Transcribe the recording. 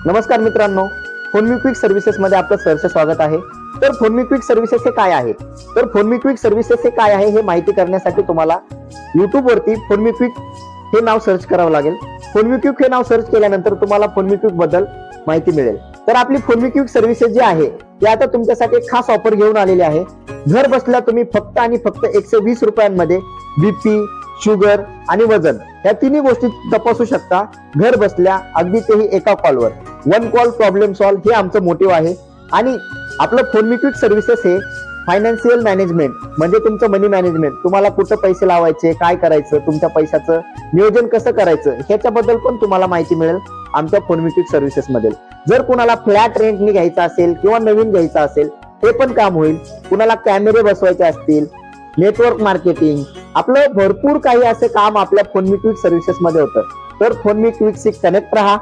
नमस्कार मित्रांनो, फोनमी quick services मध्ये आपलं सहर्ष स्वागत आहे। तर फोनमी क्विक सर्व्हिसेस हे काय आहे? तर फोनमी क्विक सर्व्हिसेस हे काय आहे हे माहिती करण्यासाठी तुम्हाला YouTube वरती फोनमी क्विक हे नाव सर्च करावं लागेल। फोनमी क्विक हे नाव सर्च केल्यानंतर तुम्हाला फोनमी क्विक बद्दल माहिती मिळेल। तर आपली फोनमी क्विक सर्व्हिसेस जी आहे ती आता तुमच्यासाठी एक खास ऑफर घेऊन आलेली आहे। घर बसल्या तुम्ही फक्त आणि फक्त 120 रुपयांमध्ये बीपी, शुगर आणि वजन या तिन्ही गोष्टी तपासू शकता घर बसल्या, अगदी तेही एका कॉलवर। वन कॉल प्रॉब्लेम सॉल्व हे आमचं मोटिव्ह आहे। आणि आपलं फोनमी क्विक सर्व्हिसेस हे फायनान्शियल मॅनेजमेंट म्हणजे तुमचं मनी मॅनेजमेंट, तुम्हाला कुठं पैसे लावायचे, काय करायचं, तुमच्या पैशाचं नियोजन कसं करायचं ह्याच्याबद्दल पण तुम्हाला माहिती मिळेल आमच्या फोनमी क्विक सर्व्हिसेस मध्ये। जर कुणाला फ्लॅट रेंटनी घ्यायचा असेल किंवा नवीन घ्यायचा असेल ते पण काम होईल। कुणाला कॅमेरे बसवायचे असतील, नेटवर्क मार्केटिंग, आपलं भरपूर काही असे काम आपल्या फोनमी क्विक सर्व्हिसेस मध्ये होतं। तर फोनमी क्विकशी कनेक्ट राहा